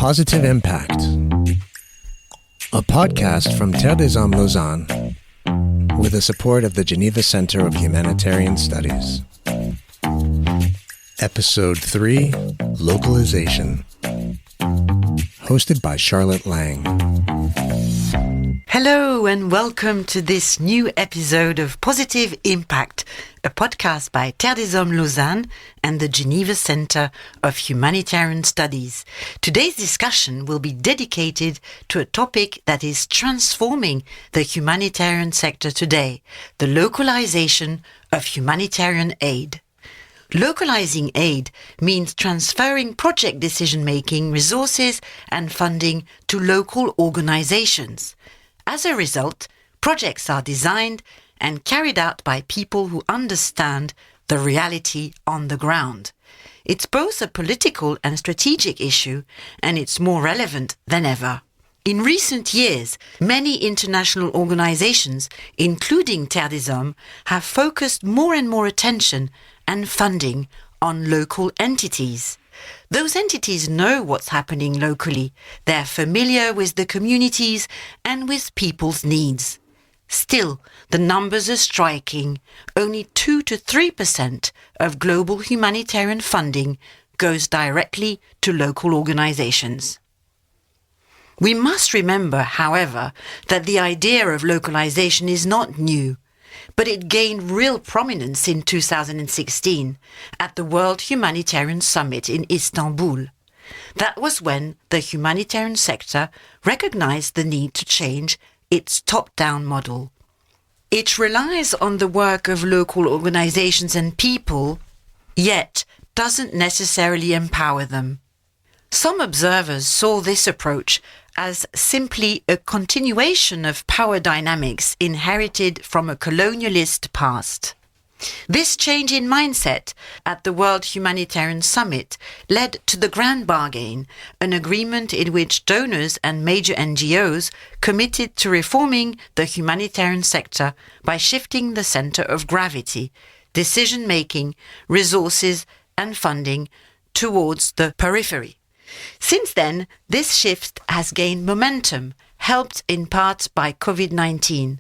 Positive Impact, a podcast from Terre des Hommes Lausanne with the support of the Geneva Center of Humanitarian Studies. Episode 3, Localization, hosted by Charlotte Lang. Hello and welcome to this new episode of Positive Impact, a podcast by Terre des Hommes Lausanne and the Geneva Center of Humanitarian Studies. Today's discussion will be dedicated to a topic that is transforming the humanitarian sector today, the localization of humanitarian aid. Localizing aid means transferring project decision-making, resources and funding to local organizations. As a result, projects are designed and carried out by people who understand the reality on the ground. It's both a political and strategic issue, and it's more relevant than ever. In recent years, many international organizations, including Terre des Hommes, have focused more and more attention and funding on local entities. Those entities know what's happening locally. They're familiar with the communities and with people's needs. Still, the numbers are striking. Only 2 to 3% of global humanitarian funding goes directly to local organizations. We must remember, however, that the idea of localization is not new, but it gained real prominence in 2016 at the World Humanitarian Summit in Istanbul. That was when the humanitarian sector recognized the need to change its top-down model. It relies on the work of local organizations and people, yet doesn't necessarily empower them. Some observers saw this approach as simply a continuation of power dynamics inherited from a colonialist past. This change in mindset at the World Humanitarian Summit led to the Grand Bargain, an agreement in which donors and major NGOs committed to reforming the humanitarian sector by shifting the center of gravity, decision-making, resources and funding towards the periphery. Since then, this shift has gained momentum, helped in part by COVID-19.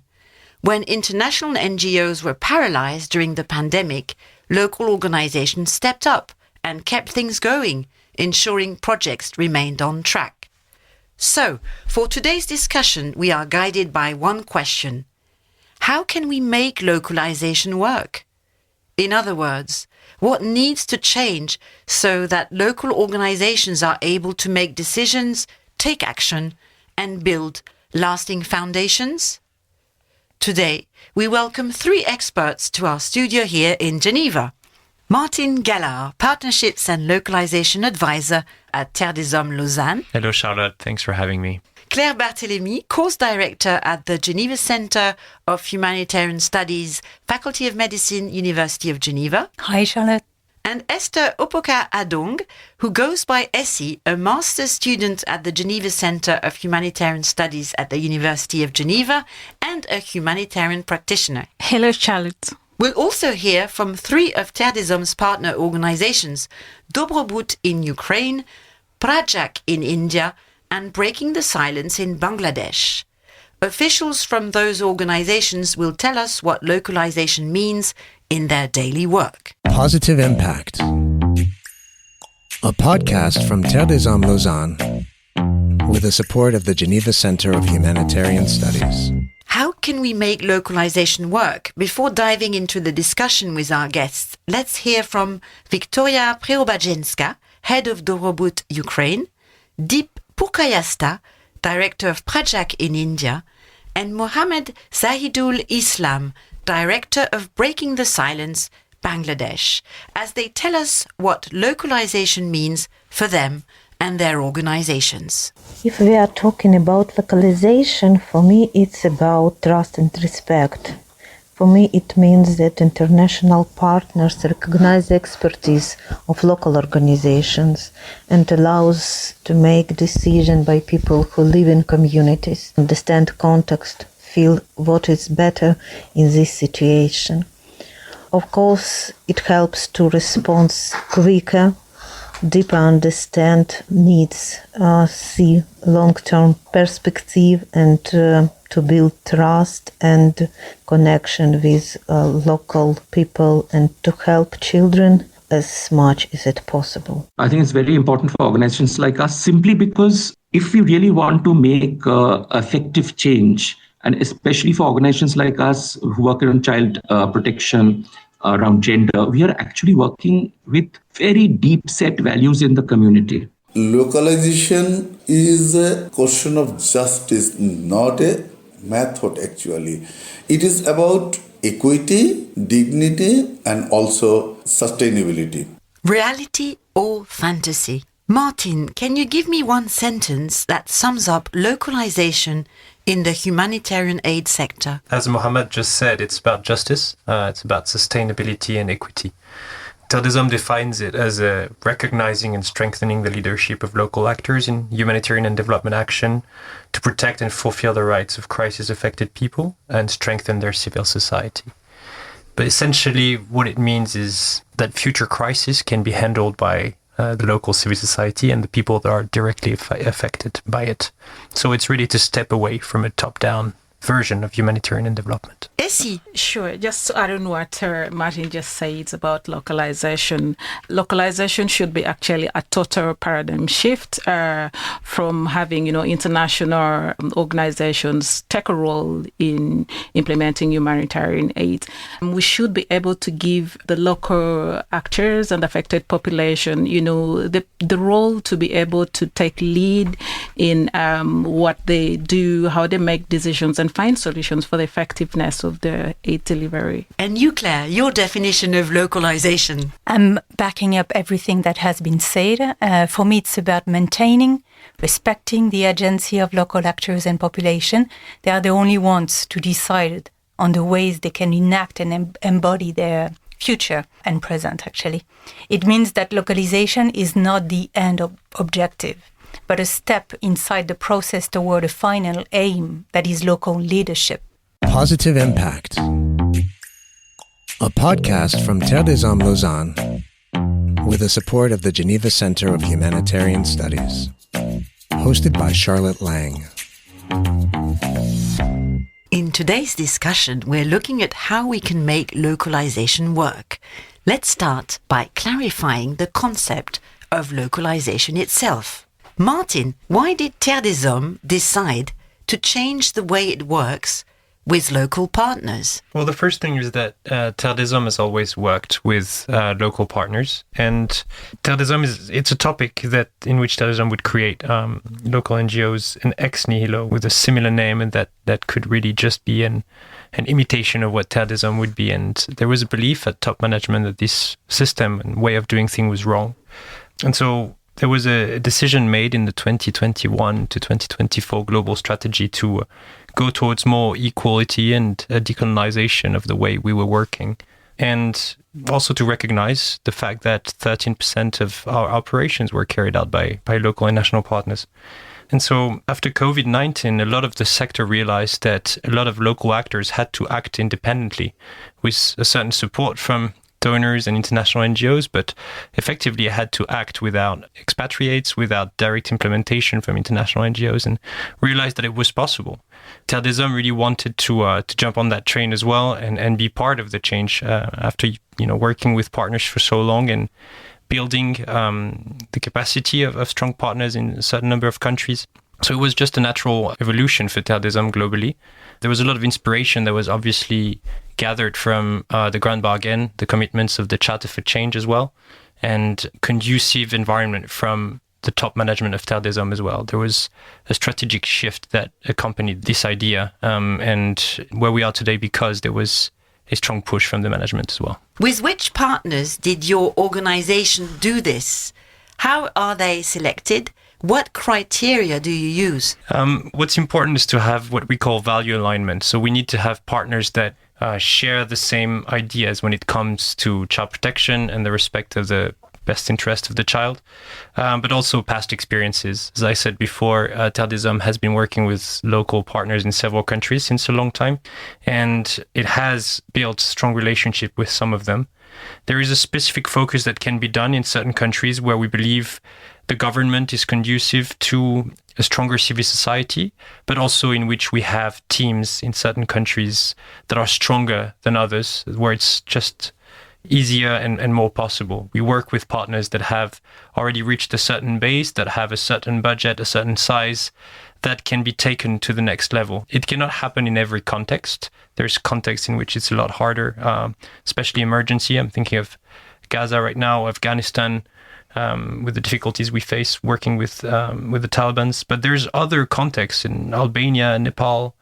When international NGOs were paralyzed during the pandemic, local organizations stepped up and kept things going, ensuring projects remained on track. So, for today's discussion, we are guided by one question. How can we make localization work? In other words, what needs to change so that local organizations are able to make decisions, take action, and build lasting foundations? Today, we welcome 3 experts to our studio here in Geneva. Martin Gallard, Partnerships and Localization Advisor at Terre des Hommes Lausanne. Hello, Charlotte. Thanks for having me. Barthélémy, Course Director at the Geneva Center of Humanitarian Studies, Faculty of Medicine, University of Geneva. Hi, Charlotte. And Esther Opoka Adong, who goes by Essie, a master's student at the Geneva Center of Humanitarian Studies at the University of Geneva and a humanitarian practitioner. Hello, Charlotte. We'll also hear from 3 of Terre des Hommes' partner organizations, Dobrobut in Ukraine, Praajak in India, and Breaking the Silence in Bangladesh. Officials from those organizations will tell us what localization means in their daily work. Positive Impact, a podcast from Terre des Hommes Lausanne with the support of the Geneva Center of Humanitarian Studies. How can we make localization work? Before diving into the discussion with our guests, let's hear from Viktoriia Preobrazhenska, head of Dobrobut Ukraine, Purkayastha, director of Praajak in India, and Mohammad Zahidul Islam, director of Breaking the Silence, Bangladesh, as they tell us what localization means for them and their organizations. If we are talking about localization, for me it's about trust and respect. For me it means that international partners recognize the expertise of local organizations and allows to make decisions by people who live in communities, understand context, feel what is better in this situation. Of course, it helps to respond quicker deeper understand needs, see long-term perspective, and to build trust and connection with local people, and to help children as much as it possible. I think it's very important for organizations like us, simply because if we really want to make effective change, and especially for organizations like us who work on child protection, around gender, we are actually working with very deep set values in the community. Localization is a question of justice, not a method actually. It is about equity, dignity, and also sustainability. Reality or fantasy? Martin, can you give me one sentence that sums up localization in the humanitarian aid sector? As Mohammad just said, it's about justice, it's about sustainability and equity. Terre des Hommes defines it as recognizing and strengthening the leadership of local actors in humanitarian and development action to protect and fulfill the rights of crisis-affected people and strengthen their civil society. But essentially, what it means is that future crises can be handled by the local civil society and the people that are directly affected by it. So it's really to step away from a top-down version of humanitarian and development. Essie? Sure. Just to add on what Martin just said about localization. Localization should be actually a total paradigm shift from having, international organizations take a role in implementing humanitarian aid. We should be able to give the local actors and affected population, the role to be able to take lead in what they do, how they make decisions, and find solutions for the effectiveness of the aid delivery. And you, Claire, your definition of localization? I'm backing up everything that has been said. For me, it's about maintaining, respecting the agency of local actors and population. They are the only ones to decide on the ways they can enact and embody their future and present, actually. It means that localization is not the end objective, but a step inside the process toward a final aim that is local leadership. Positive Impact, a podcast from Terre des Hommes Lausanne with the support of the Geneva Center of Humanitarian Studies, hosted by Charlotte Lang. In today's discussion, we're looking at how we can make localization work. Let's start by clarifying the concept of localization itself. Martin, why did Terre des Hommes decide to change the way it works with local partners? Well, the first thing is that Terre des Hommes has always worked with local partners, and Terre des Hommes it's a topic in which Terre des Hommes would create local NGOs an ex nihilo with a similar name, and that could really just be an imitation of what Terre des Hommes would be. And there was a belief at top management that this system and way of doing things was wrong. And so there was a decision made in the 2021 to 2024 global strategy to go towards more equality and decolonization of the way we were working, and also to recognize the fact that 13% of our operations were carried out by local and national partners. And so after COVID-19, a lot of the sector realized that a lot of local actors had to act independently with a certain support from donors and international NGOs, but effectively had to act without expatriates, without direct implementation from international NGOs, and realized that it was possible. Terre des Hommes really wanted to jump on that train as well and be part of the change after working with partners for so long and building the capacity of strong partners in a certain number of countries. So it was just a natural evolution for Terre des Hommes globally. There was a lot of inspiration that was obviously gathered from the Grand Bargain, the commitments of the Charter for Change as well, and conducive environment from the top management of Terre des Hommes as well. There was a strategic shift that accompanied this idea, and where we are today because there was a strong push from the management as well. With which partners did your organization do this? How are they selected? What criteria do you use? What's important is to have what we call value alignment. So we need to have partners that share the same ideas when it comes to child protection and the respect of the best interest of the child, but also past experiences. As I said before, Terre des Hommes has been working with local partners in several countries since a long time, and it has built strong relationship with some of them. There is a specific focus that can be done in certain countries where we believe the government is conducive to a stronger civil society, but also in which we have teams in certain countries that are stronger than others, where it's just easier and more possible. We work with partners that have already reached a certain base, that have a certain budget, a certain size, that can be taken to the next level. It cannot happen in every context. There's contexts in which it's a lot harder, especially emergency. I'm thinking of Gaza right now, Afghanistan, with the difficulties we face working with the Taliban. But there's other contexts in Albania, Nepal,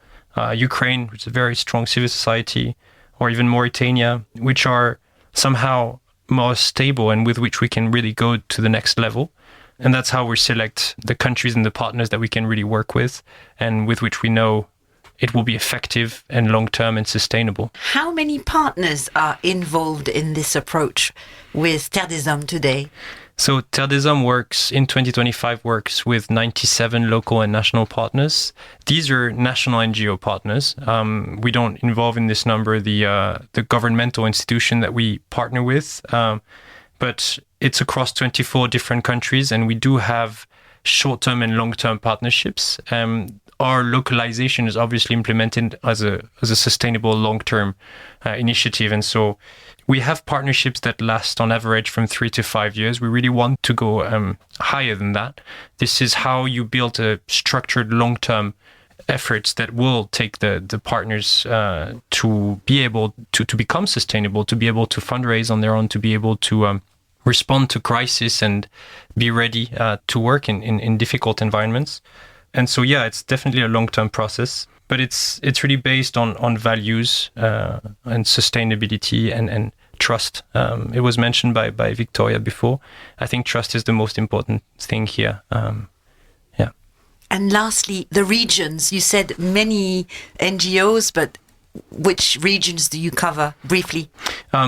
Ukraine, which is a very strong civil society, or even Mauritania, which are somehow more stable and with which we can really go to the next level. And that's how we select the countries and the partners that we can really work with and with which we know it will be effective and long-term and sustainable. How many partners are involved in this approach with Terre des Hommes today? So Terre des Hommes works with 97 local and national partners. These are national NGO partners. We don't involve in this number the governmental institution that we partner with, but it's across 24 different countries, and we do have short-term and long-term partnerships. Our localization is obviously implemented as a sustainable long-term initiative, and so we have partnerships that last on average from 3 to 5 years. We really want to go higher than that. This is how you build a structured long-term efforts that will take the partners to be able to become sustainable, to be able to fundraise on their own, to be able to respond to crisis and be ready to work in difficult environments. And so, yeah, it's definitely a long-term process, but it's really based on values and sustainability and trust. It was mentioned by Viktoriia before. I think trust is the most important thing here. Yeah. And lastly, the regions. You said many NGOs, but which regions do you cover briefly?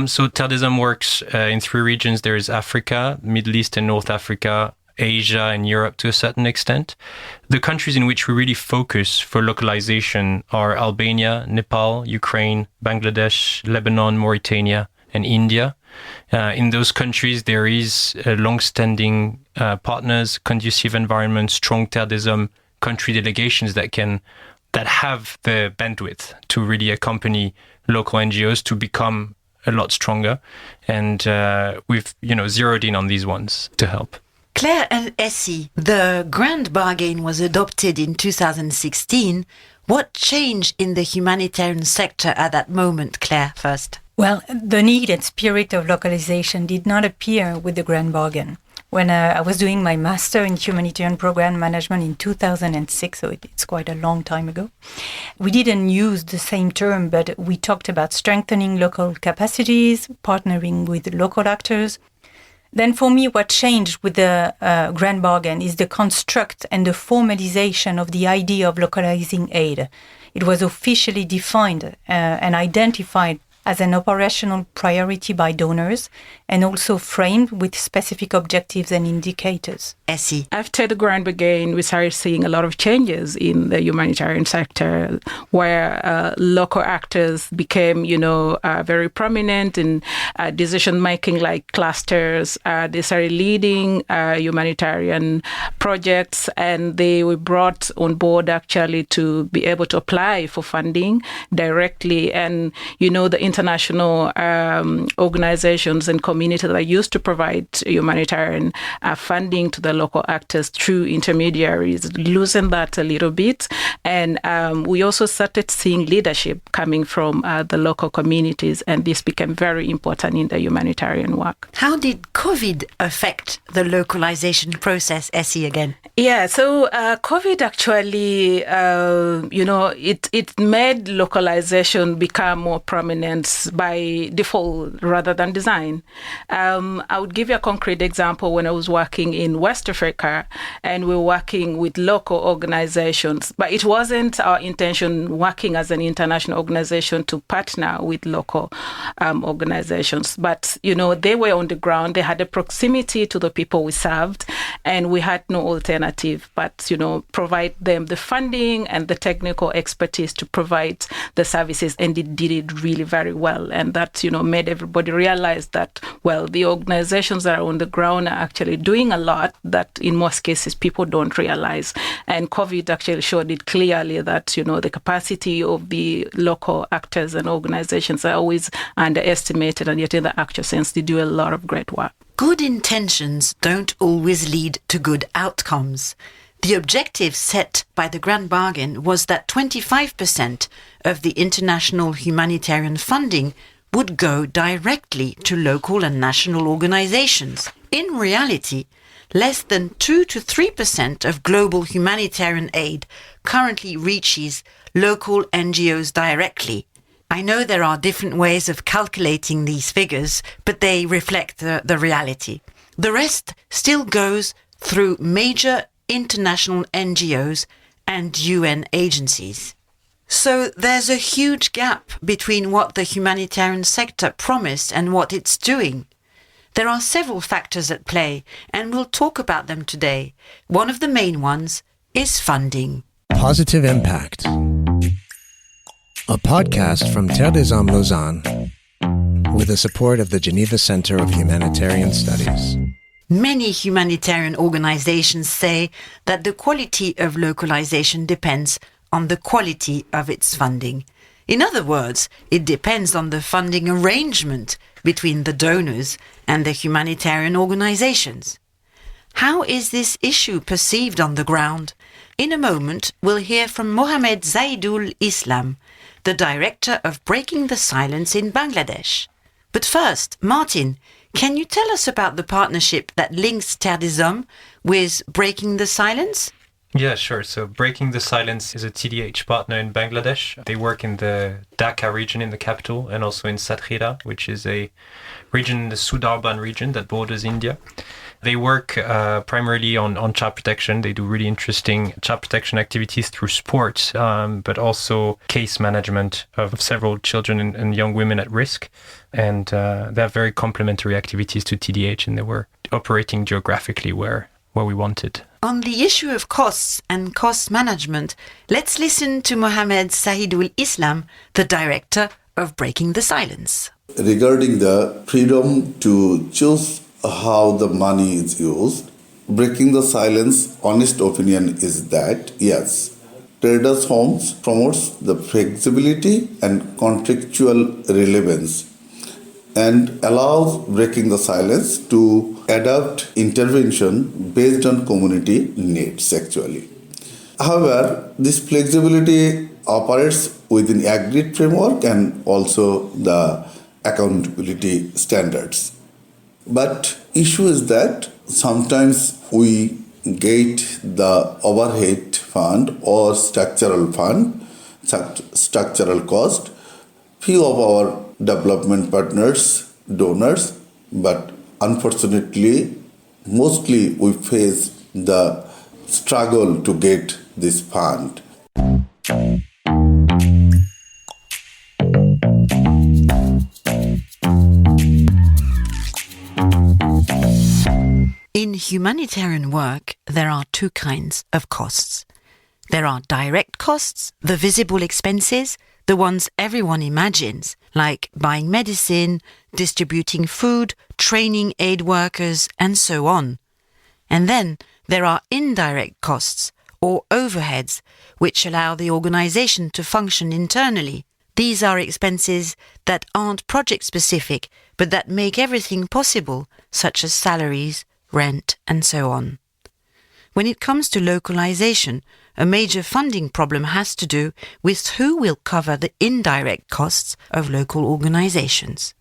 So Terre des Hommes works in 3 regions. There is Africa, Middle East and North Africa, Asia and Europe to a certain extent. The countries in which we really focus for localization are Albania, Nepal, Ukraine, Bangladesh, Lebanon, Mauritania, and India. In those countries, there is long-standing partners, conducive environment, strong Terre des Hommes country delegations that have the bandwidth to really accompany local NGOs to become a lot stronger. And we've zeroed in on these ones to help. Claire and Essie, the Grand Bargain was adopted in 2016. What changed in the humanitarian sector at that moment, Claire, first? Well, the need and spirit of localization did not appear with the Grand Bargain. When I was doing my master in humanitarian program management in 2006, so it's quite a long time ago, we didn't use the same term, but we talked about strengthening local capacities, partnering with local actors. Then for me, what changed with the Grand Bargain is the construct and the formalization of the idea of localizing aid. It was officially defined and identified as an operational priority by donors and also framed with specific objectives and indicators. Essie. After the Grand Bargain, we started seeing a lot of changes in the humanitarian sector where local actors became, very prominent in decision-making like clusters. They started leading humanitarian projects and they were brought on board actually to be able to apply for funding directly. And, the international organizations and communities that used to provide humanitarian funding to the local actors through intermediaries loosened that a little bit. And we also started seeing leadership coming from the local communities, and this became very important in the humanitarian work. How did COVID affect the localization process, Essie, again? Yeah, so COVID actually, it made localization become more prominent by default rather than design. I would give you a concrete example when I was working in West Africa and we were working with local organizations, but it wasn't our intention working as an international organization to partner with local organizations. But, they were on the ground, they had a proximity to the people we served, and we had no alternative but, provide them the funding and the technical expertise to provide the services, and it did it really very well. And that, made everybody realize that, well, the organizations that are on the ground are actually doing a lot that in most cases people don't realize. And COVID actually showed it clearly that, the capacity of the local actors and organizations are always underestimated, and yet in the actual sense, they do a lot of great work. Good intentions don't always lead to good outcomes. The objective set by the Grand Bargain was that 25% of the international humanitarian funding would go directly to local and national organizations. In reality, less than 2 to 3% of global humanitarian aid currently reaches local NGOs directly. I know there are different ways of calculating these figures, but they reflect the reality. The rest still goes through major international NGOs and UN agencies. So there's a huge gap between what the humanitarian sector promised and what it's doing. There are several factors at play, and we'll talk about them today. One of the main ones is funding. Positive Impact, a podcast from Terre des Hommes Lausanne with the support of the Geneva Center of Humanitarian Studies. Many humanitarian organizations say that the quality of localization depends on the quality of its funding. In other words, it depends on the funding arrangement between the donors and the humanitarian organizations. How is this issue perceived on the ground? In a moment, we'll hear from Mohammad Zahidul Islam, the director of Breaking the Silence in Bangladesh. But first, Martin, can you tell us about the partnership that links Terre des Hommes with Breaking the Silence? Yeah, sure. So Breaking the Silence is a TDH partner in Bangladesh. They work in the Dhaka region in the capital and also in Satkhira, which is a region in the Sudarban region that borders India. They work primarily on child protection. They do really interesting child protection activities through sports, but also case management of several children and young women at risk. And they have very complementary activities to TDH, and they were operating geographically where we wanted. On the issue of costs and cost management, let's listen to Mohammad Zahidul Islam, the director of Breaking the Silence. Regarding the freedom to choose how the money is used, Breaking the Silence honest opinion is that, yes, Terre des Hommes promotes the flexibility and contextual relevance and allows Breaking the Silence to adapt intervention based on community needs actually. However, this flexibility operates within agreed framework and also the accountability standards. But issue is that sometimes we get the overhead fund or structural cost. Few of our development partners, donors, but unfortunately, mostly we face the struggle to get this fund. In humanitarian work, there are two kinds of costs. There are direct costs, the visible expenses, the ones everyone imagines, like buying medicine, distributing food, training aid workers, and so on. And then there are indirect costs, or overheads, which allow the organization to function internally. These are expenses that aren't project-specific, but that make everything possible, such as salaries, rent, and so on. When it comes to localization, a major funding problem has to do with who will cover the indirect costs of local organizations.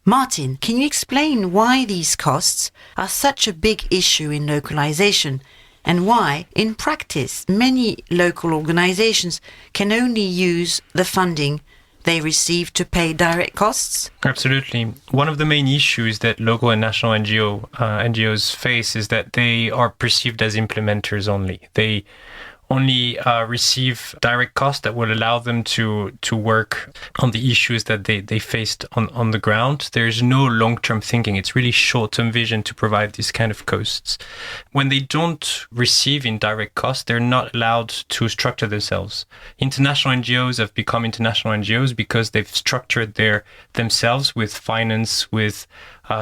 Martin, can you explain why these costs are such a big issue in localization and why, in practice, many local organizations can only use the funding they receive to pay direct costs? Absolutely. One of the main issues that local and national NGOs face is that they are perceived as implementers only. They only receive direct costs that will allow them to work on the issues that they faced on the ground. There's no long-term thinking. It's really short-term vision to provide these kind of costs. When they don't receive indirect costs, they're not allowed to structure themselves. International NGOs have become international NGOs because they've structured themselves with finance, with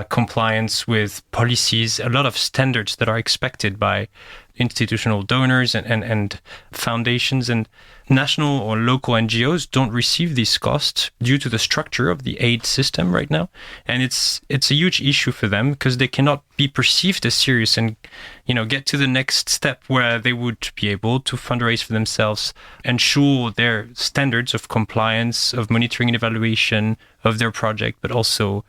compliance, with policies, a lot of standards that are expected by institutional donors and foundations, and national or local NGOs don't receive these costs due to the structure of the aid system right now. And it's a huge issue for them because they cannot be perceived as serious and, get to the next step where they would be able to fundraise for themselves, ensure their standards of compliance, of monitoring and evaluation of their project, but also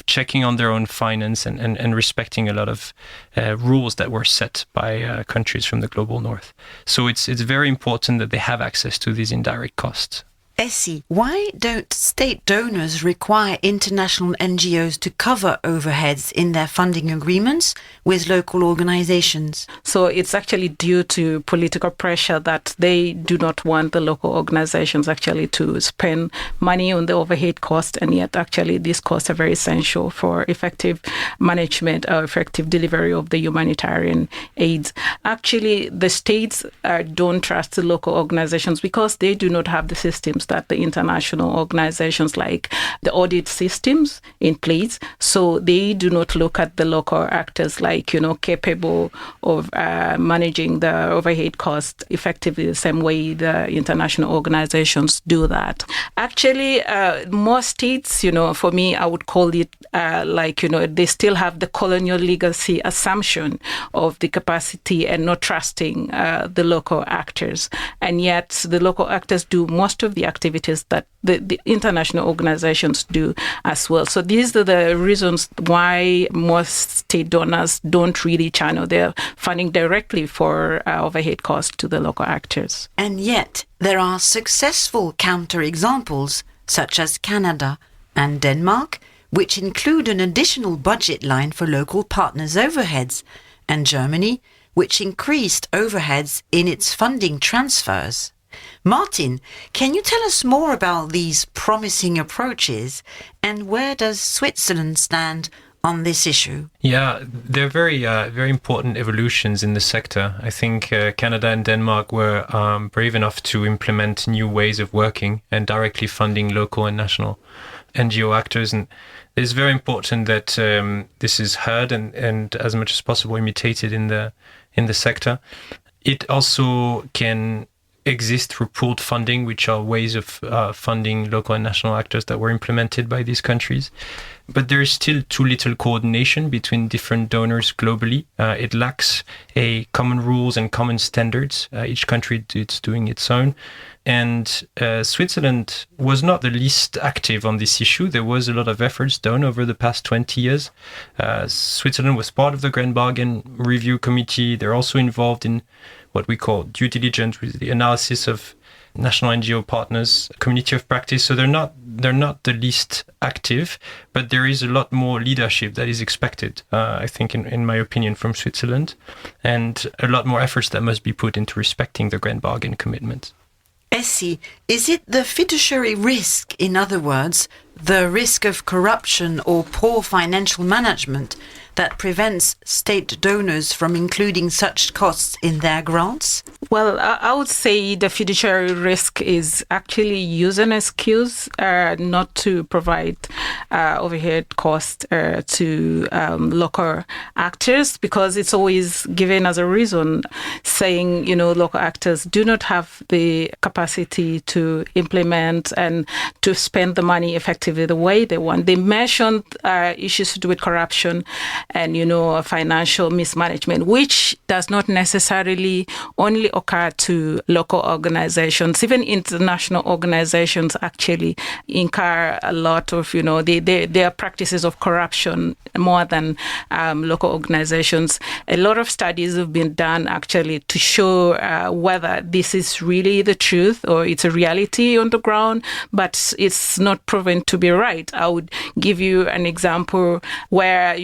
checking on their own finance and respecting a lot of rules that were set by countries from the global north. So it's very important that they have access to these indirect costs. Essie, why don't state donors require international NGOs to cover overheads in their funding agreements with local organizations? So it's actually due to political pressure that they do not want the local organizations actually to spend money on the overhead cost, and yet actually these costs are very essential for effective management or effective delivery of the humanitarian aids. Actually, the states don't trust the local organizations because they do not have the systems that the international organizations like the audit systems in place. So they do not look at the local actors like, capable of managing the overhead cost effectively the same way the international organizations do that. Actually, most states, for me, I would call it they still have the colonial legacy assumption of the capacity and not trusting the local actors. And yet the local actors do most of the activities that the international organizations do as well. So these are the reasons why most state donors don't really channel their funding directly for overhead costs to the local actors. And yet there are successful counterexamples such as Canada and Denmark, which include an additional budget line for local partners' overheads, and Germany, which increased overheads in its funding transfers. Martin, can you tell us more about these promising approaches, and where does Switzerland stand on this issue? Yeah, they're very important evolutions in the sector. I think Canada and Denmark were brave enough to implement new ways of working and directly funding local and national NGO actors, and it's very important that this is heard and as much as possible imitated in the sector. It also can exist through pooled funding, which are ways of funding local and national actors that were implemented by these countries. But there is still too little coordination between different donors globally. It lacks a common rules and common standards. Each country is doing its own. And Switzerland was not the least active on this issue. There was a lot of efforts done over the past 20 years. Switzerland was part of the Grand Bargain Review Committee. They're also involved in what we call due diligence, with the analysis of national NGO partners, community of practice. So they're not the least active, but there is a lot more leadership that is expected, I think, in my opinion, from Switzerland, and a lot more efforts that must be put into respecting the Grand Bargain commitment. Essie, is it the fiduciary risk, in other words, the risk of corruption or poor financial management, that prevents state donors from including such costs in their grants? Well, I would say the fiduciary risk is actually used as an excuse not to provide overhead costs to local actors, because it's always given as a reason, saying, local actors do not have the capacity to implement and to spend the money effectively the way they want. They mentioned issues to do with corruption and, financial mismanagement, which does not necessarily only occur to local organizations. Even international organizations actually incur a lot of, their practices of corruption more than local organizations. A lot of studies have been done actually to show whether this is really the truth or it's a reality on the ground, but it's not proven to be right. I would give you an example where,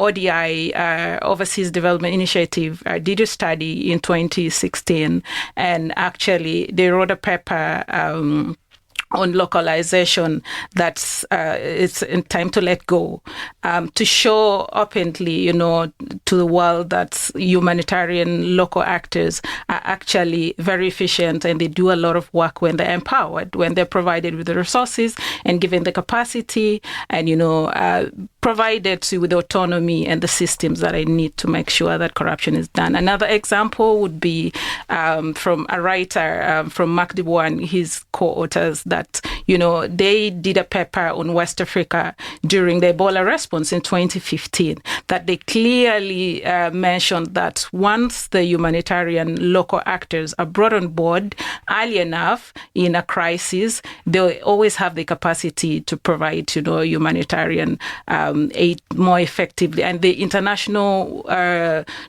ODI, Overseas Development Initiative, did a study in 2016 in, and actually they wrote a paper on localization that's it's in time to let go, to show openly, to the world that humanitarian local actors are actually very efficient, and they do a lot of work when they're empowered, when they're provided with the resources and given the capacity, and provided with autonomy and the systems that I need to make sure that corruption is done. Another example would be from a writer from Marc Dubois and his co-authors that, they did a paper on West Africa during the Ebola response in 2015 that they clearly mentioned that once the humanitarian local actors are brought on board early enough in a crisis, they always have the capacity to provide, humanitarian aid more effectively. And the international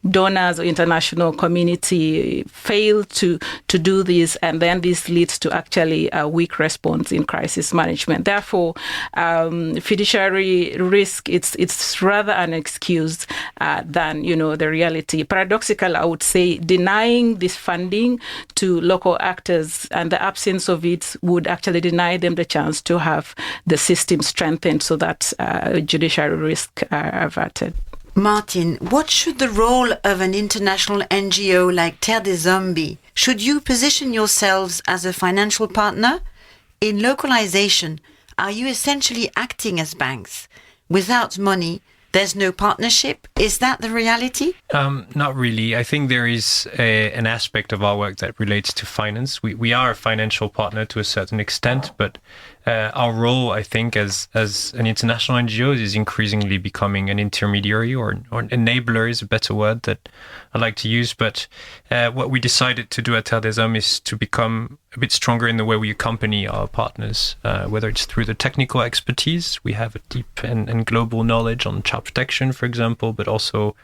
donors or international community fail to do this, and then this leads to actually a weak response in crisis management. Therefore, fiduciary risk, it's rather unexcused than, the reality. Paradoxical, I would say, denying this funding to local actors and the absence of it would actually deny them the chance to have the system strengthened so that judiciary risk are averted. Martin, what should the role of an international NGO like Terre des Hommes be? Should you position yourselves as a financial partner? In localization, are you essentially acting as banks? Without money, there's no partnership. Is that the reality? Not really. I think there is an aspect of our work that relates to finance. We are a financial partner to a certain extent, but our role, I think, as an international NGO is increasingly becoming an intermediary or enabler is a better word that I like to use. But what we decided to do at Terre des Hommes is to become a bit stronger in the way we accompany our partners, whether it's through the technical expertise. We have a deep and global knowledge on child protection, for example, but also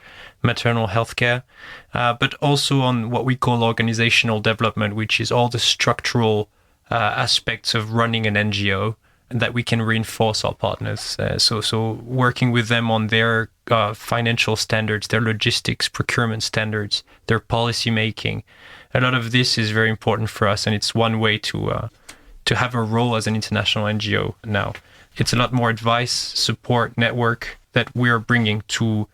maternal health care, but also on what we call organizational development, which is all the structural aspects of running an NGO, and that we can reinforce our partners. So working with them on their financial standards, their logistics, procurement standards, their policy making. A lot of this is very important for us, and it's one way to have a role as an international NGO now. It's a lot more advice, support, network that we're bringing to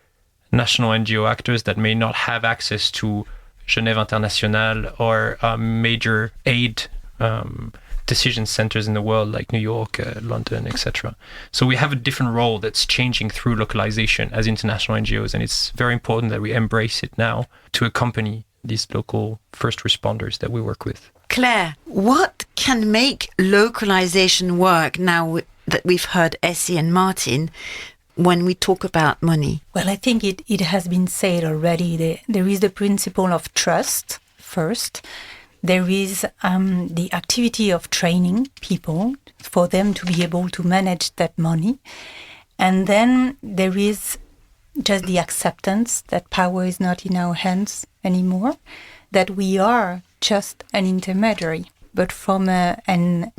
national NGO actors that may not have access to Genève International or major aid decision centers in the world like New York, London, etc. So we have a different role that's changing through localization as international NGOs, and it's very important that we embrace it now to accompany these local first responders that we work with. Claire, what can make localization work now that we've heard Essie and Martin when we talk about money? Well, I think it has been said already. There is the principle of trust first. There is the activity of training people for them to be able to manage that money. And then there is just the acceptance that power is not in our hands anymore, that we are just an intermediary. But from an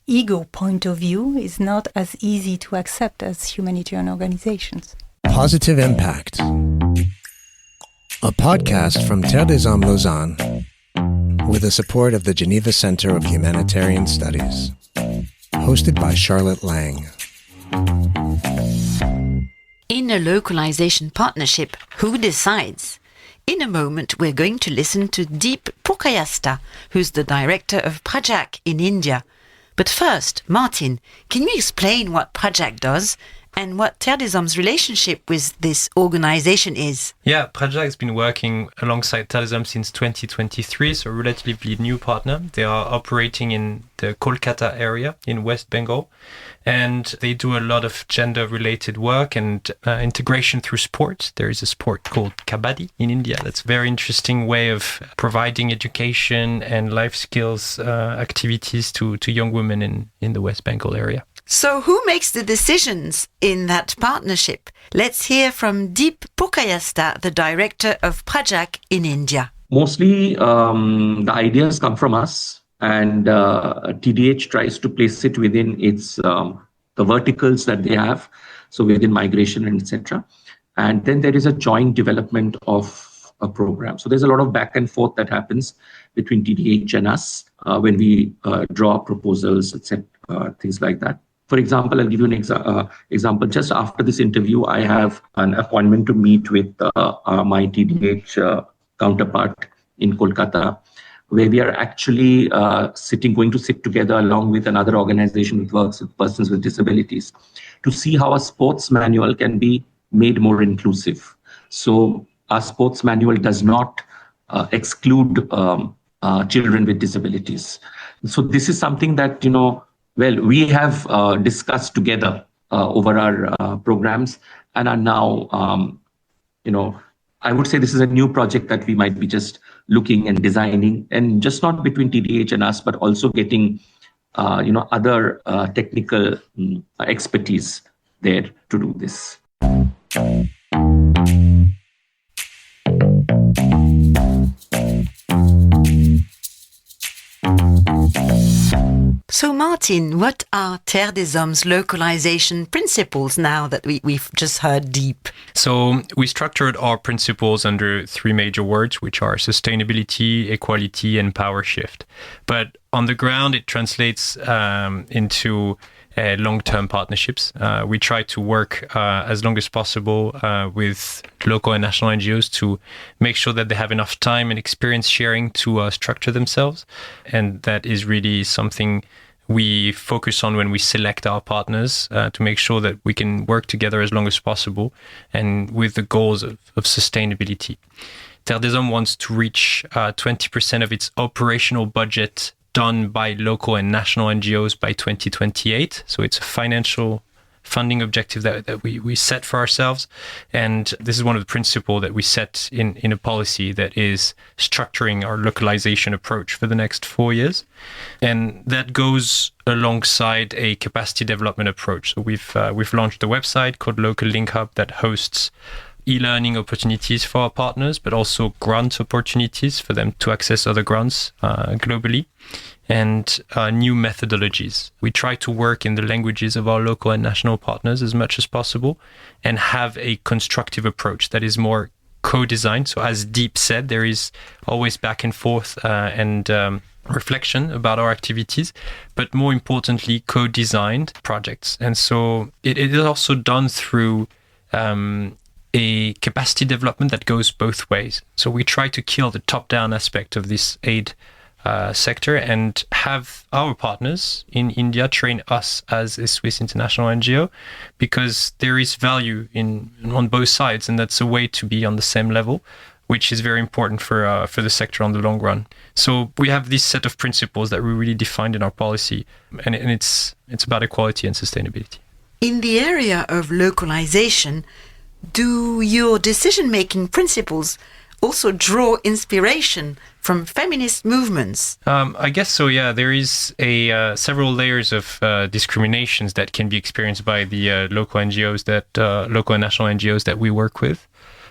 ego point of view, it's not as easy to accept as humanitarian organizations. Positive Impact, a podcast from Terre des Hommes Lausanne, with the support of the Geneva Center of Humanitarian Studies. Hosted by Charlotte Lang. In a localization partnership, who decides? In a moment, we're going to listen to Deep Purkayastha, who's the director of Praajak in India. But first, Martin, can you explain what Praajak does and what Terre des Hommes' relationship with this organization is? Yeah, Praajak has been working alongside Terre des Hommes since 2023, so a relatively new partner. They are operating in the Kolkata area in West Bengal, and they do a lot of gender-related work and integration through sport. There is a sport called Kabaddi in India. That's a very interesting way of providing education and life skills activities to young women in the West Bengal area. So who makes the decisions in that partnership? Let's hear from Deep Purkayastha, the director of Praajak in India. Mostly the ideas come from us, and TDH tries to place it within its the verticals that they have, so within migration and etc. And then there is a joint development of a program. So there's a lot of back and forth that happens, between TDH and us when we draw proposals, etc., things like that. For example, I'll give you an example. Just after this interview, I have an appointment to meet with my TDH counterpart in Kolkata, where we are actually going to sit together along with another organization that works with persons with disabilities to see how a sports manual can be made more inclusive. So our sports manual does not exclude children with disabilities. So this is something that, we have discussed together over our programs and are now, I would say this is a new project that we might be just looking and designing, and just not between TDH and us, but also getting, other technical expertise there to do this. So Martin, what are Terre des Hommes' localization principles now that we've just heard deep? So we structured our principles under three major words, which are sustainability, equality, and power shift. But on the ground, it translates into long-term partnerships. We try to work as long as possible with local and national NGOs to make sure that they have enough time and experience sharing to structure themselves. And that is really something we focus on when we select our partners to make sure that we can work together as long as possible and with the goals of sustainability. Terre des Hommes wants to reach 20% of its operational budget done by local and national NGOs by 2028. So it's a financial funding objective that we set for ourselves. And this is one of the principles that we set in a policy that is structuring our localization approach for the next 4 years. And that goes alongside a capacity development approach. So we've launched a website called Local Link Hub that hosts e-learning opportunities for our partners, but also grant opportunities for them to access other grants globally, and new methodologies. We try to work in the languages of our local and national partners as much as possible and have a constructive approach that is more co-designed. So as Deep said, there is always back and forth and reflection about our activities, but more importantly, co-designed projects. And so it is also done through a capacity development that goes both ways. So we try to kill the top-down aspect of this aid sector and have our partners in India train us as a Swiss international NGO, because there is value on both sides, and that's a way to be on the same level, which is very important for the sector on the long run. So we have this set of principles that we really defined in our policy, and it's about equality and sustainability. In the area of localization, do your decision-making principles also draw inspiration from feminist movements? I guess so, yeah. There is several layers of discriminations that can be experienced by the local NGOs, local and national NGOs that we work with.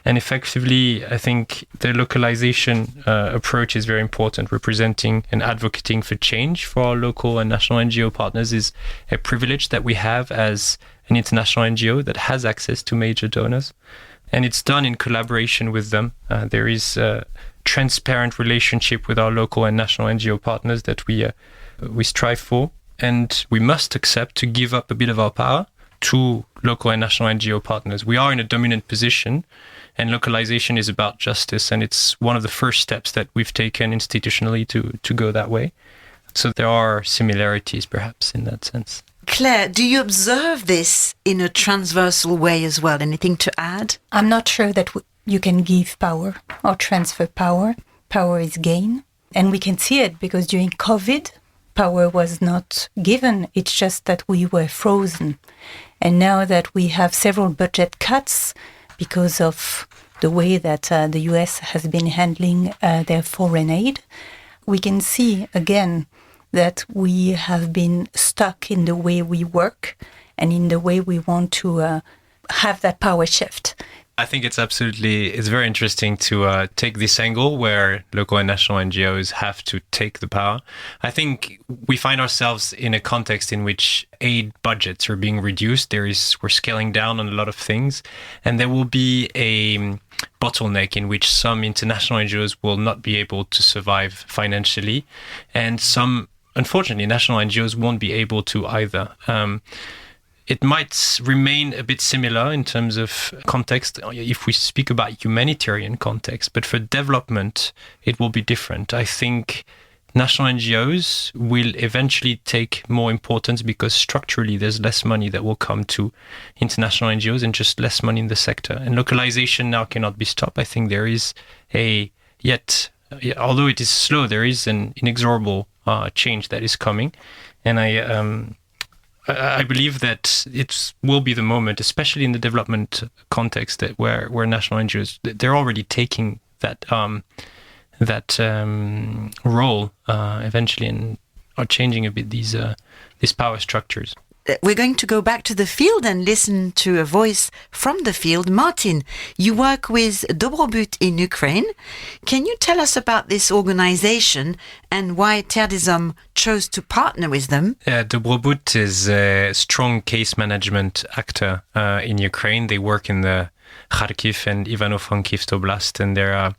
And effectively, I think the localization approach is very important. Representing and advocating for change for our local and national NGO partners is a privilege that we have as an international NGO that has access to major donors. And it's done in collaboration with them. There is a transparent relationship with our local and national NGO partners that we strive for. And we must accept to give up a bit of our power to local and national NGO partners. We are in a dominant position, and localization is about justice. And it's one of the first steps that we've taken institutionally to go that way. So there are similarities, perhaps, in that sense. Claire, do you observe this in a transversal way as well? Anything to add? I'm not sure that you can give power or transfer power. Power is gain. And we can see it because during COVID, power was not given. It's just that we were frozen. And now that we have several budget cuts because of the way that the US has been handling their foreign aid, we can see again that we have been stuck in the way we work and in the way we want to have that power shift. I think it's very interesting to take this angle where local and national NGOs have to take the power. I think we find ourselves in a context in which aid budgets are being reduced. We're scaling down on a lot of things, and there will be a bottleneck in which some international NGOs will not be able to survive financially, and some, unfortunately, national NGOs won't be able to either. It might remain a bit similar in terms of context if we speak about humanitarian context, but for development, it will be different. I think national NGOs will eventually take more importance because structurally there's less money that will come to international NGOs and just less money in the sector. And localization now cannot be stopped. I think there is although it is slow, there is an inexorable change that is coming. And I believe that it will be the moment, especially in the development context, that where national NGOs, they're already taking that role eventually, and are changing a bit these power structures. We're going to go back to the field and listen to a voice from the field. Martin, you work with Dobrobut in Ukraine. Can you tell us about this organization and why Terre des Hommes chose to partner with them? Dobrobut is a strong case management actor in Ukraine. They work in the Kharkiv and Ivano-Frankivsk Oblast, and they're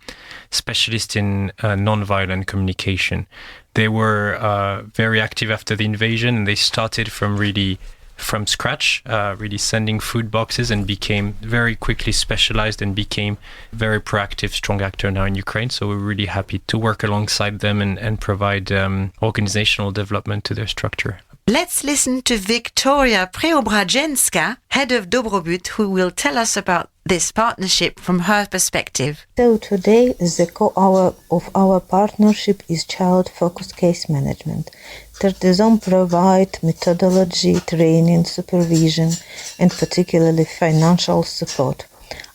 specialists in non-violent communication. They were very active after the invasion, and they started from scratch, really sending food boxes, and became very quickly specialized and became very proactive, strong actor now in Ukraine. So we're really happy to work alongside them and provide organizational development to their structure. Let's listen to Viktoriia Preobrazhenska, head of Dobrobut, who will tell us about this partnership from her perspective. So today, the core of our partnership is child-focused case management. Terre des Hommes provide methodology, training, supervision, and particularly financial support.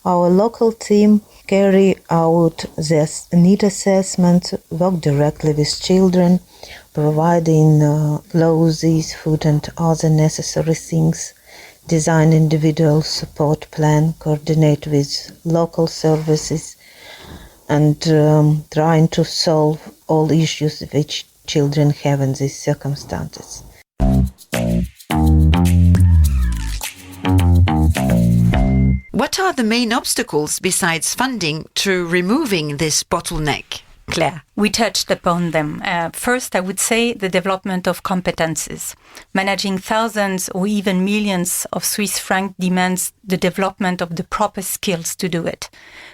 Our local team carry out the need assessment, work directly with children, providing clothes, food and other necessary things, design individual support plan, coordinate with local services, and trying to solve all issues which children have in these circumstances. What are the main obstacles besides funding to removing this bottleneck? Claire. We touched upon them. First, I would say the development of competences. Managing thousands or even millions of Swiss francs demands the development of the proper skills to do it.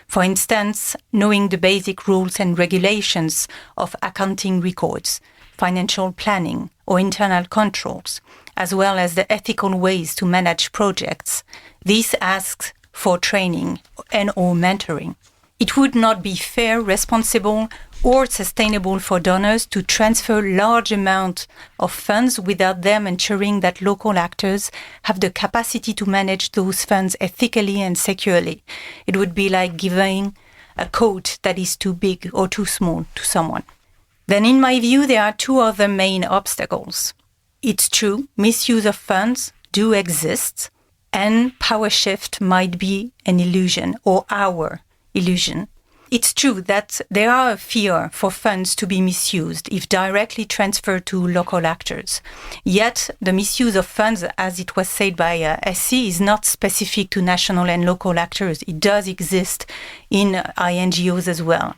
For instance, knowing the basic rules and regulations of accounting records, financial planning, or internal controls, as well as the ethical ways to manage projects. This asks for training and/or mentoring. It would not be fair, responsible, or sustainable for donors to transfer large amounts of funds without them ensuring that local actors have the capacity to manage those funds ethically and securely. It would be like giving a coat that is too big or too small to someone. Then, in my view, there are two other main obstacles. It's true, misuse of funds do exist, and power shift might be an illusion, or our illusion. It's true that there are a fear for funds to be misused if directly transferred to local actors. Yet, the misuse of funds, as it was said by Essie, is not specific to national and local actors. It does exist in INGOs as well.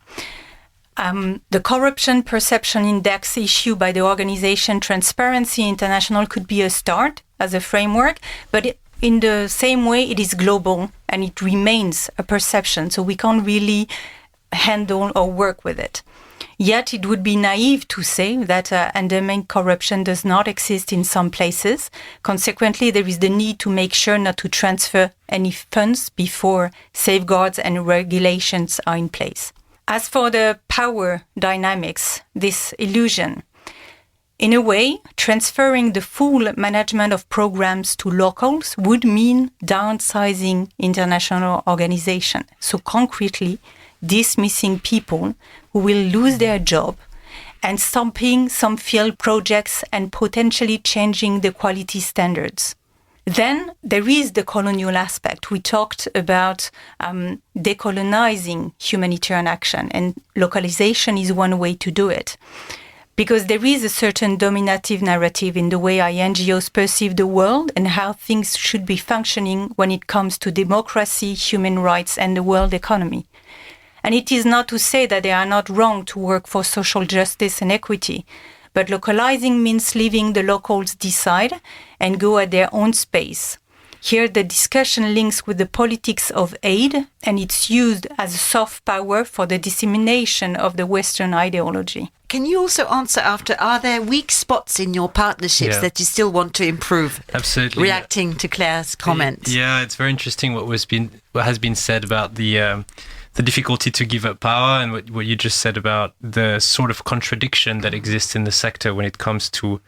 The Corruption Perception Index issued by the organization Transparency International could be a start as a framework, but in the same way, it is global and it remains a perception, so we can't really handle or work with it. Yet it would be naive to say that endemic corruption does not exist in some places. Consequently, there is the need to make sure not to transfer any funds before safeguards and regulations are in place. As for the power dynamics, this illusion, in a way, transferring the full management of programs to locals would mean downsizing international organization. So concretely, dismissing people who will lose their job and stopping some field projects and potentially changing the quality standards. Then there is the colonial aspect. We talked about decolonizing humanitarian action, and localization is one way to do it. Because there is a certain dominative narrative in the way NGOs perceive the world and how things should be functioning when it comes to democracy, human rights, and the world economy. And it is not to say that they are not wrong to work for social justice and equity, but localizing means leaving the locals decide and go at their own space. Here, the discussion links with the politics of aid, and it's used as a soft power for the dissemination of the Western ideology. Can you also answer after, are there weak spots in your partnerships that you still want to improve? Absolutely. Reacting to Claire's comment. Yeah, it's very interesting what has been said about the difficulty to give up power, and what you just said about the sort of contradiction that exists in the sector when it comes to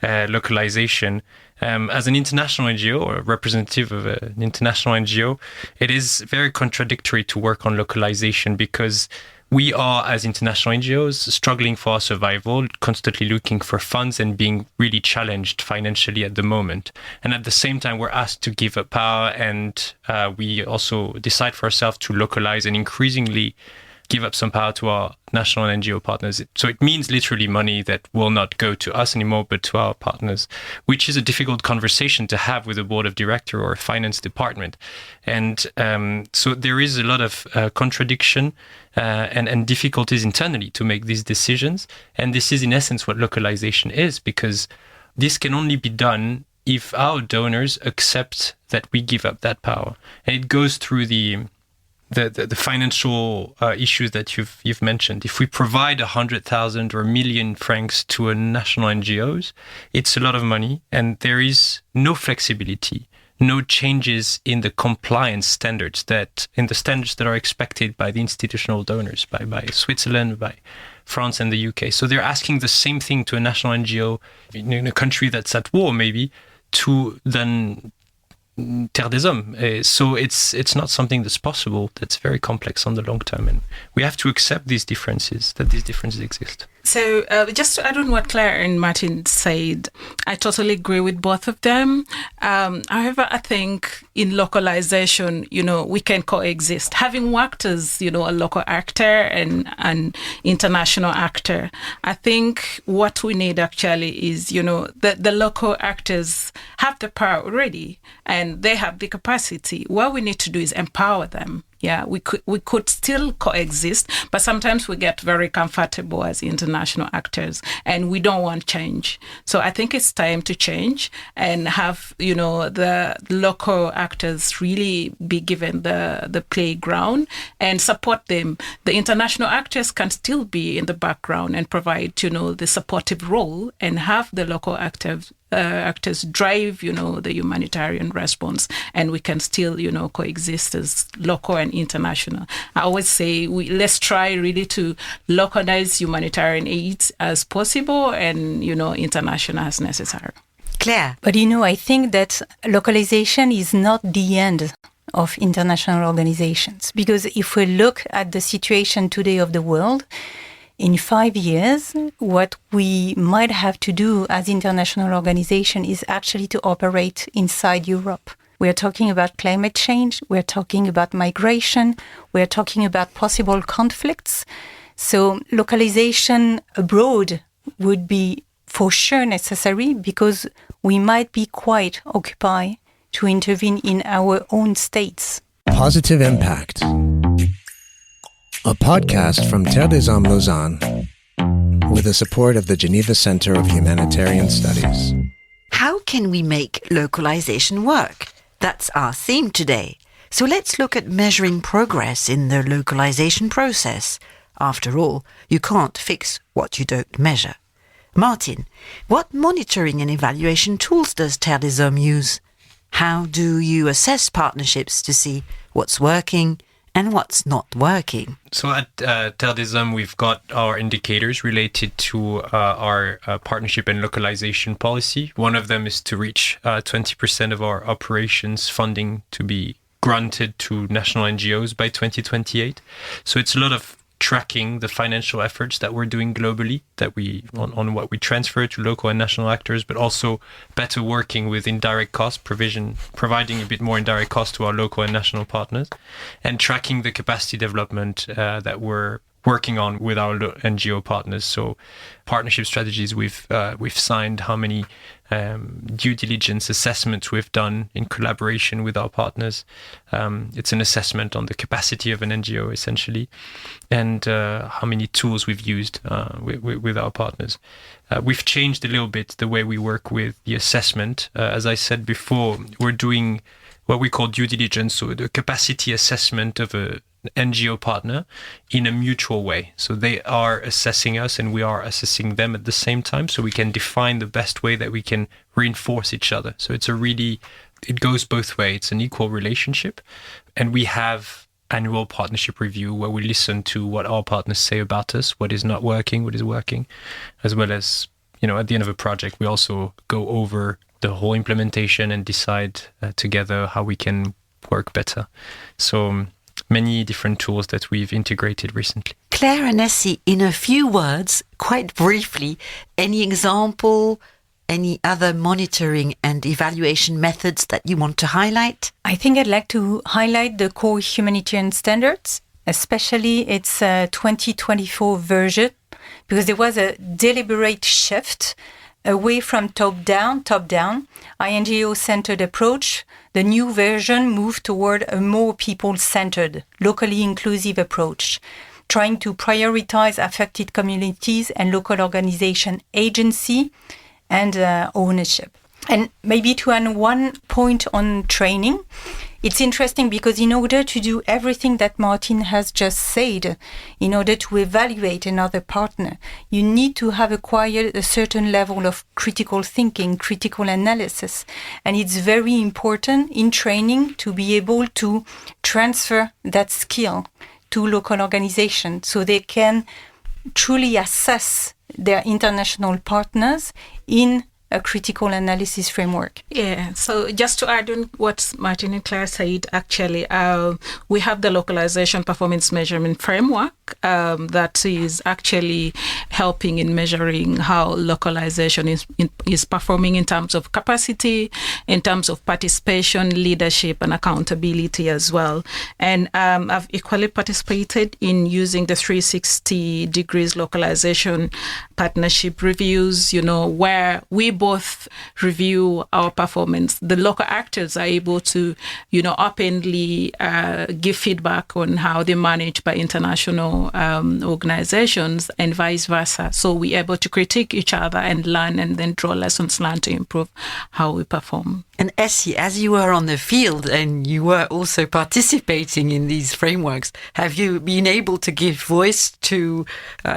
localization. As an international NGO or a representative of an international NGO, it is very contradictory to work on localization because we are, as international NGOs, struggling for our survival, constantly looking for funds and being really challenged financially at the moment. And at the same time, we're asked to give up power, and we also decide for ourselves to localize and increasingly give up some power to our national NGO partners. So it means literally money that will not go to us anymore, but to our partners, which is a difficult conversation to have with a board of director or a finance department. And so there is a lot of contradiction and difficulties internally to make these decisions. And this is in essence what localization is, because this can only be done if our donors accept that we give up that power. And it goes through the financial issues that you've mentioned. If we provide 100,000 or 1 million francs to a national NGOs, it's a lot of money, and there is no flexibility, no changes in the compliance standards that are expected by the institutional donors, by Switzerland, by France and the UK. So they're asking the same thing to a national NGO in a country that's at war, maybe, to then Terre des Hommes. So it's not something that's possible. That's very complex on the long term, and we have to accept these differences exist. So just to add on what Claire and Martin said, I totally agree with both of them. However, I think in localization, we can coexist. Having worked as, a local actor and an international actor, I think what we need actually is, the local actors have the power already and they have the capacity. What we need to do is empower them. Yeah, we could still coexist, but sometimes we get very comfortable as international actors and we don't want change. So I think it's time to change and have, the local actors really be given the playground and support them. The international actors can still be in the background and provide, the supportive role, and have the local actors drive, the humanitarian response, and we can still, coexist as local and international. I always say let's try really to localize humanitarian aid as possible and, international as necessary. Claire? But, I think that localization is not the end of international organizations, because if we look at the situation today of the world, in 5 years, what we might have to do as international organization is actually to operate inside Europe. We are talking about climate change, we are talking about migration, we are talking about possible conflicts. So localization abroad would be for sure necessary, because we might be quite occupied to intervene in our own states. Positive Impact. A podcast from Terre des Hommes Lausanne with the support of the Geneva Center of Humanitarian Studies. How can we make localization work? That's our theme today. So let's look at measuring progress in the localization process. After all, you can't fix what you don't measure. Martin, what monitoring and evaluation tools does Terre des Hommes use? How do you assess partnerships to see what's working and what's not working? So at Terre des Hommes, we've got our indicators related to our partnership and localization policy. One of them is to reach 20% of our operations funding to be granted to national NGOs by 2028. So it's a lot of tracking the financial efforts that we're doing globally, that we on what we transfer to local and national actors, but also better working with indirect cost providing a bit more indirect cost to our local and national partners, and tracking the capacity development that we're working on with our NGO partners. So partnership strategies, we've signed, how many due diligence assessments we've done in collaboration with our partners. It's an assessment on the capacity of an NGO, essentially, and how many tools we've used with our partners. We've changed a little bit the way we work with the assessment. As I said before, we're doing what we call due diligence, so the capacity assessment of an NGO partner in a mutual way. So they are assessing us and we are assessing them at the same time, so we can define the best way that we can reinforce each other. So it goes both ways. It's an equal relationship. And we have annual partnership review where we listen to what our partners say about us, what is not working, what is working, as well as, at the end of a project, we also go over the whole implementation and decide together how we can work better. So many different tools that we've integrated recently. Claire and Essie, in a few words, quite briefly, any example, any other monitoring and evaluation methods that you want to highlight? I think I'd like to highlight the core humanitarian standards, especially its 2024 version, because there was a deliberate shift away from top-down, INGO-centered approach. The new version moved toward a more people-centered, locally inclusive approach, trying to prioritize affected communities and local organization agency and ownership. And maybe to add one point on training, it's interesting because in order to do everything that Martin has just said, in order to evaluate another partner, you need to have acquired a certain level of critical thinking, critical analysis. And it's very important in training to be able to transfer that skill to local organizations so they can truly assess their international partners in a critical analysis framework. Yeah, so just to add on what Martin and Claire said, actually, we have the localization performance measurement framework that is actually helping in measuring how localization is performing in terms of capacity, in terms of participation, leadership, and accountability as well. And I've equally participated in using the 360 degrees localization partnership reviews, where we both review our performance. The local actors are able to, openly give feedback on how they manage by international organizations and vice versa. So we're able to critique each other and learn and then draw lessons learned to improve how we perform. And Essie, as you were on the field and you were also participating in these frameworks, have you been able to give voice to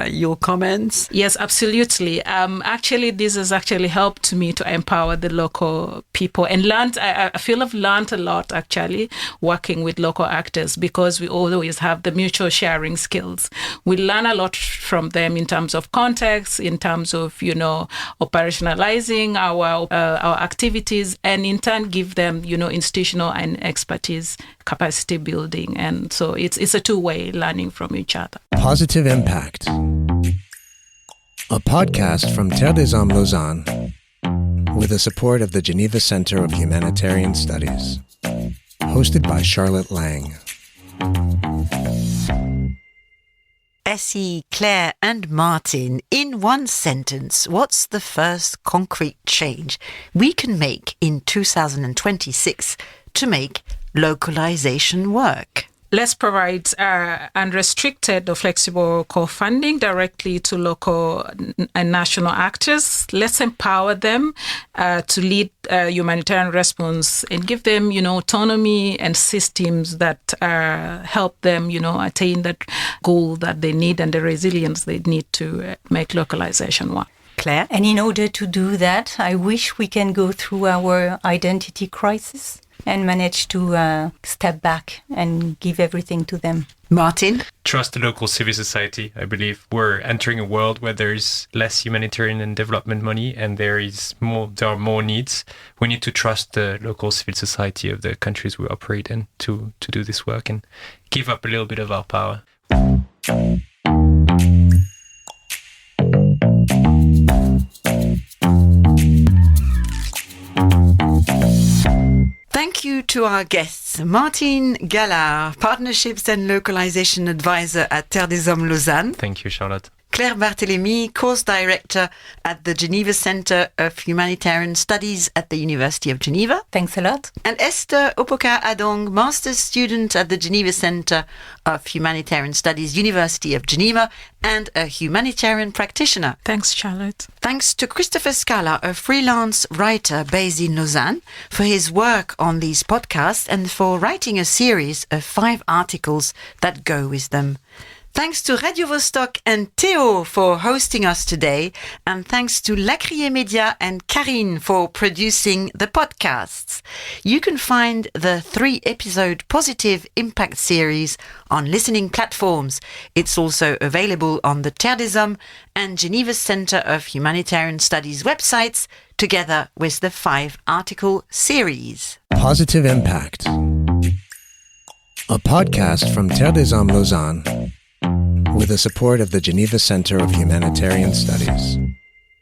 your comments? Yes, absolutely. Actually, this has actually helped me to empower the local people and learned. I feel I've learned a lot actually working with local actors because we always have the mutual sharing skills. We learn a lot from them in terms of context, in terms of operationalizing our activities, and in turn give them institutional and expertise capacity building. And so it's a two-way learning from each other. Positive Impact, a podcast from Terre des Hommes Lausanne with the support of the Geneva Center of Humanitarian Studies, hosted by Charlotte Lang. Essie, Claire and Martin, in one sentence, what's the first concrete change we can make in 2026 to make localization work? Let's provide unrestricted or flexible co-funding directly to local and national actors. Let's empower them to lead humanitarian response and give them, autonomy and systems that help them, attain that goal that they need and the resilience they need to make localization work. Claire? And in order to do that, I wish we can go through our identity crisis and manage to step back and give everything to them. Martin? Trust the local civil society. I believe we're entering a world where there's less humanitarian and development money and there are more needs. We need to trust the local civil society of the countries we operate in to do this work and give up a little bit of our power. to our guests. Martin Gallard, Partnerships and Localization Advisor at Terre des Hommes Lausanne. Thank you, Charlotte. Claire Barthélémy, Course Director at the Geneva Center of Humanitarian Studies at the University of Geneva. Thanks a lot. And Esther Opoka Adong, Master's Student at the Geneva Center of Humanitarian Studies, University of Geneva, and a humanitarian practitioner. Thanks, Charlotte. Thanks to Christopher Scala, a freelance writer based in Lausanne, for his work on these podcasts and for writing a series of 5 articles that go with them. Thanks to Radio Vostok and Theo for hosting us today, and thanks to Lacrier Media and Karine for producing the podcasts. You can find the 3-episode Positive Impact series on listening platforms. It's also available on the Terre des Hommes and Geneva Center of Humanitarian Studies websites, together with the 5-article series. Positive Impact, a podcast from Terre des Hommes Lausanne, with the support of the Geneva Center of Humanitarian Studies.